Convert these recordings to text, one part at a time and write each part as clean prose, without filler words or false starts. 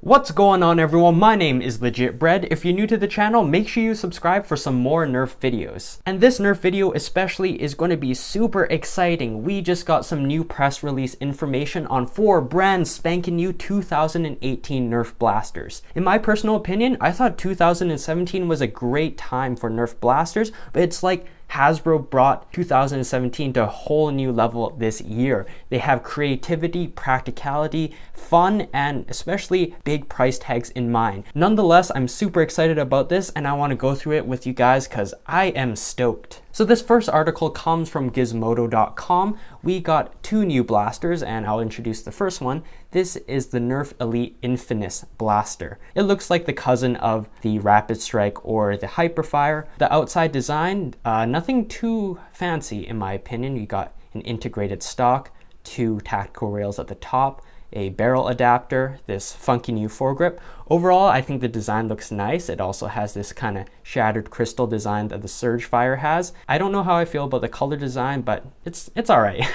What's going on, everyone? My name is Legit Bread. If you're new to the channel, make sure you subscribe for some more Nerf videos. And this Nerf video especially is going to be super exciting. We just got some new press release information on 4 brand spanking new 2018 Nerf blasters. In my personal opinion, I thought 2017 was a great time for Nerf blasters, but it's like Hasbro brought 2017 to a whole new level this year. They have creativity, practicality, fun, and especially big price tags in mind. Nonetheless, I'm super excited about this and I want to go through it with you guys because I am stoked. So this first article comes from Gizmodo.com. We got 2 new blasters and I'll introduce the first one. This is the Nerf Elite Infinus blaster. It looks like the cousin of the Rapid Strike or the Hyperfire. The outside design, nothing too fancy in my opinion. You got an integrated stock, 2 tactical rails at the top, a barrel adapter, this funky new foregrip. Overall, I think the design looks nice. It also has this kind of shattered crystal design that the Surgefire has. I don't know how I feel about the color design, but it's all right.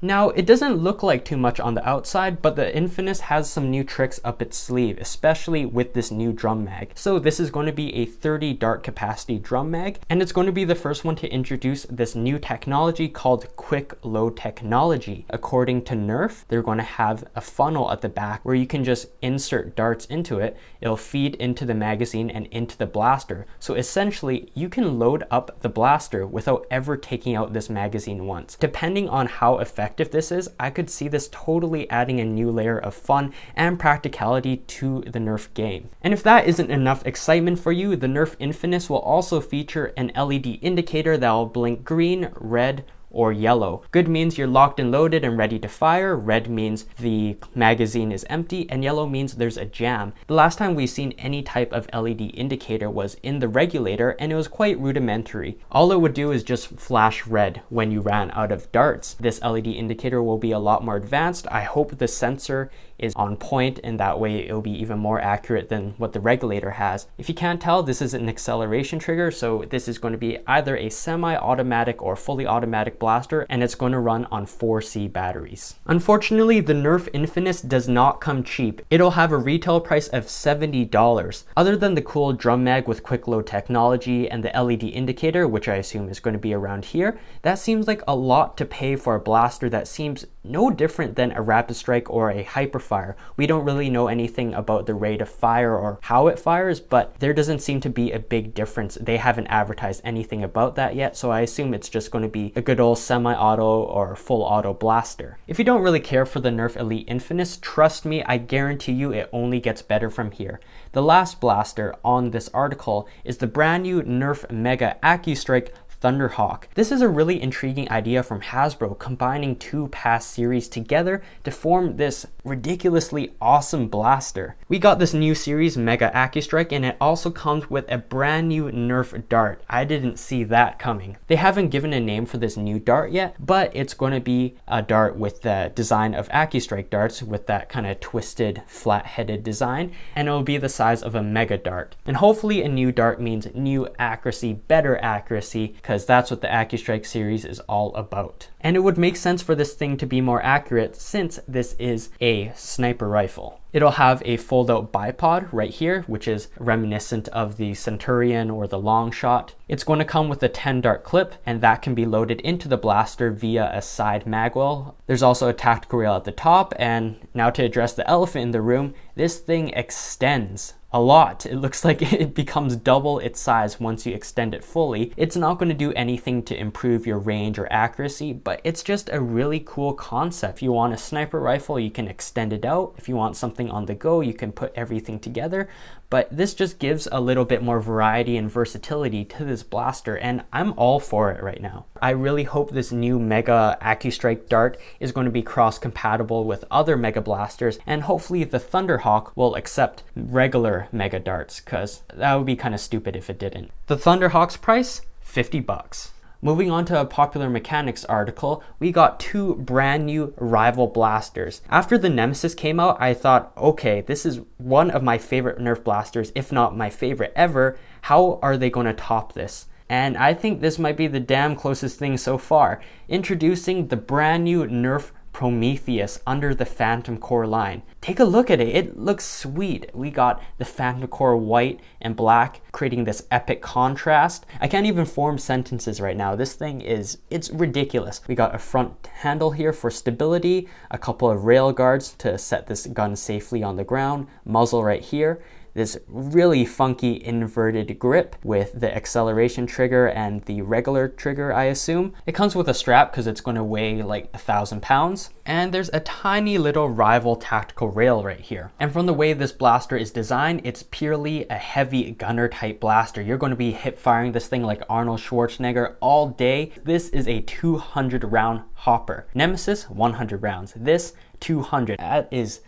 Now, it doesn't look like too much on the outside, but the Infinus has some new tricks up its sleeve, especially with this new drum mag. So this is going to be a 30 dart capacity drum mag, and it's going to be the first one to introduce this new technology called quick load technology. According to Nerf, they're going to have a funnel at the back where you can just insert darts into it. It'll feed into the magazine and into the blaster. So essentially, you can load up the blaster without ever taking out this magazine once. Depending on how effective this is, I could see this totally adding a new layer of fun and practicality to the Nerf game. And if that isn't enough excitement for you, the Nerf Infinus will also feature an LED indicator that will blink green, red, or yellow. Good means you're locked and loaded and ready to fire, red means the magazine is empty, and yellow means there's a jam. The last time we've seen any type of LED indicator was in the regulator, and it was quite rudimentary. All it would do is just flash red when you ran out of darts. This LED indicator will be a lot more advanced. I hope the sensor is on point, and that way it'll be even more accurate than what the regulator has. If you can't tell, this is an acceleration trigger, so this is going to be either a semi-automatic or fully automatic blaster, and it's going to run on 4C batteries. Unfortunately, the Nerf Infinus does not come cheap. It'll have a retail price of $70. Other than the cool drum mag with quick load technology and the LED indicator, which I assume is going to be around here, that seems like a lot to pay for a blaster that seems no different than a Rapid Strike or a Hyperfire. We don't really know anything about the rate of fire or how it fires, but there doesn't seem to be a big difference. They haven't advertised anything about that yet, so I assume it's just going to be a good old semi-auto or full auto blaster. If you don't really care for the Nerf Elite Infinus, trust me, I guarantee you it only gets better from here. The last blaster on this article is the brand new Nerf Mega Accustrike ThunderHawk. This is a really intriguing idea from Hasbro, combining 2 past series together to form this ridiculously awesome blaster. We got this new series, Mega Accustrike, and it also comes with a brand new Nerf dart. I didn't see that coming. They haven't given a name for this new dart yet, but it's going to be a dart with the design of Accustrike darts with that kind of twisted, flat-headed design, and it'll be the size of a Mega dart. And hopefully a new dart means new accuracy, better accuracy, because that's what the Accustrike series is all about. And it would make sense for this thing to be more accurate since this is a sniper rifle. It'll have a fold-out bipod right here, which is reminiscent of the Centurion or the long shot. It's going to come with a 10 dart clip, and that can be loaded into the blaster via a side magwell. There's also a tactical rail at the top, and now to address the elephant in the room, this thing extends a lot. It looks like it becomes double its size once you extend it fully. It's not going to do anything to improve your range or accuracy, but it's just a really cool concept. If you want a sniper rifle, you can extend it out. If you want something on the go, you can put everything together. But this just gives a little bit more variety and versatility to this blaster, and I'm all for it right now. I really hope this new Mega Accustrike dart is going to be cross-compatible with other Mega blasters, and hopefully the ThunderHawk will accept regular Mega darts, because that would be kind of stupid if it didn't. The ThunderHawk's price, $50. Moving on to a Popular Mechanics article, we got 2 brand new Rival blasters. After the Nemesis came out, I thought, okay, this is one of my favorite Nerf blasters, if not my favorite ever. How are they going to top this? And I think this might be the damn closest thing so far. Introducing the brand new Nerf Prometheus under the Phantom Corps line. take a look at it. It looks sweet. We got the Phantom Corps white and black, creating this epic contrast. I can't even form sentences right now. This thing it's ridiculous. We got a front handle here for stability, a couple of rail guards to set this gun safely on the ground, muzzle right here, this really funky inverted grip with the acceleration trigger and the regular trigger, I assume. It comes with a strap because it's going to weigh like 1,000 pounds. And there's a tiny little Rival tactical rail right here. And from the way this blaster is designed, it's purely a heavy gunner type blaster. You're going to be hip firing this thing like Arnold Schwarzenegger all day. This is a 200 round hopper. Nemesis, 100 rounds. This, 200. That is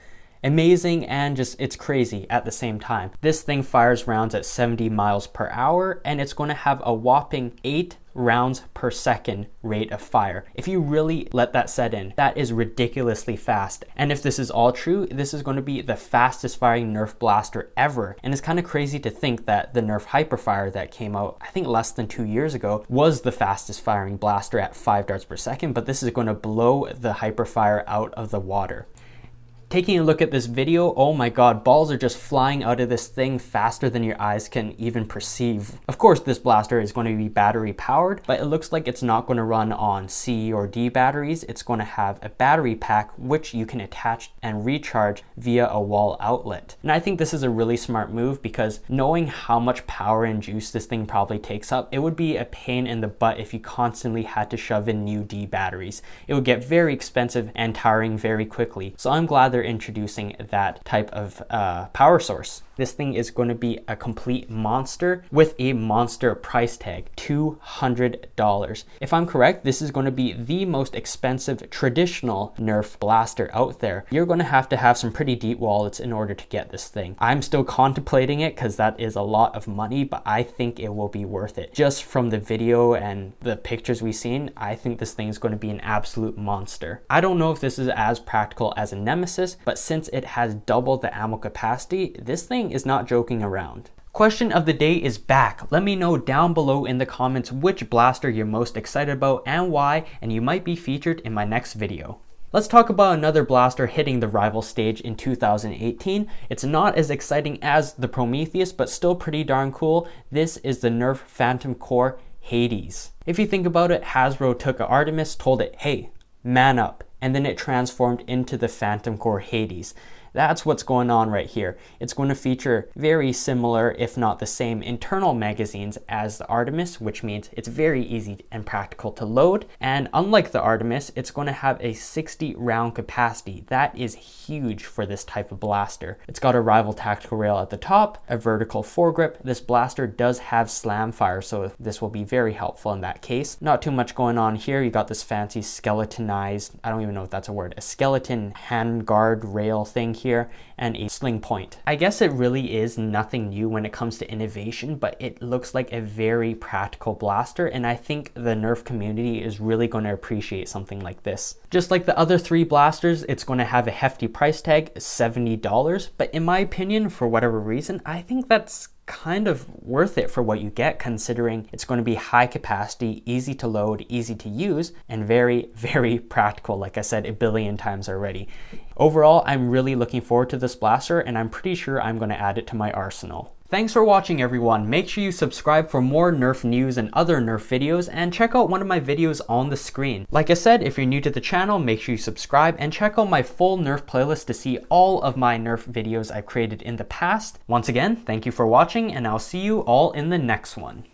amazing, and just it's crazy at the same time. This thing fires rounds at 70 miles per hour, and it's going to have a whopping 8 rounds per second rate of fire. If you really let that set in, that is ridiculously fast. And if this is all true, this is going to be the fastest firing Nerf blaster ever. And it's kind of crazy to think that the Nerf Hyperfire that came out, I think less than 2 years ago, was the fastest firing blaster at 5 darts per second, but this is going to blow the Hyperfire out of the water. Taking a look at this video, oh my god, balls are just flying out of this thing faster than your eyes can even perceive. Of course, this blaster is going to be battery powered, but it looks like it's not going to run on C or D batteries. It's going to have a battery pack which you can attach and recharge via a wall outlet. And I think this is a really smart move because knowing how much power and juice this thing probably takes up, it would be a pain in the butt if you constantly had to shove in new D batteries. It would get very expensive and tiring very quickly. So I'm glad they're introducing that type of power source. This thing is going to be a complete monster with a monster price tag, $200. If I'm correct, this is going to be the most expensive traditional Nerf blaster out there. You're going to have some pretty deep wallets in order to get this thing. I'm still contemplating it because that is a lot of money, but I think it will be worth it. Just from the video and the pictures we've seen, I think this thing is going to be an absolute monster. I don't know if this is as practical as a Nemesis, but since it has double the ammo capacity, this thing is not joking around. Question of the day is back. Let me know down below in the comments which blaster you're most excited about and why, and you might be featured in my next video. Let's talk about another blaster hitting the Rival stage in 2018. It's not as exciting as the Prometheus, but still pretty darn cool. This is the Nerf Phantom Corps Hades. If you think about it, Hasbro took an Artemis, told it, hey, man up, and then it transformed into the Phantom Corps Hades. That's what's going on right here. It's going to feature very similar, if not the same, internal magazines as the Artemis, which means it's very easy and practical to load. And unlike the Artemis, it's going to have a 60 round capacity. That is huge for this type of blaster. It's got a Rival tactical rail at the top, a vertical foregrip. This blaster does have slam fire, so this will be very helpful in that case. Not too much going on here. You got this fancy skeletonized, I don't even know if that's a word, a skeleton handguard rail thing here, and a sling point. I guess it really is nothing new when it comes to innovation, but it looks like a very practical blaster, and I think the Nerf community is really going to appreciate something like this. Just like the other 3 blasters, it's going to have a hefty price tag, $70, but in my opinion, for whatever reason, I think that's kind of worth it for what you get, considering it's going to be high capacity, easy to load, easy to use, and very, very practical, like I said a billion times already. Overall, I'm really looking forward to this blaster, and I'm pretty sure I'm going to add it to my arsenal. Thanks for watching, everyone. Make sure you subscribe for more Nerf news and other Nerf videos, and check out one of my videos on the screen. Like I said, if you're new to the channel, make sure you subscribe and check out my full Nerf playlist to see all of my Nerf videos I've created in the past. Once again, thank you for watching, and I'll see you all in the next one.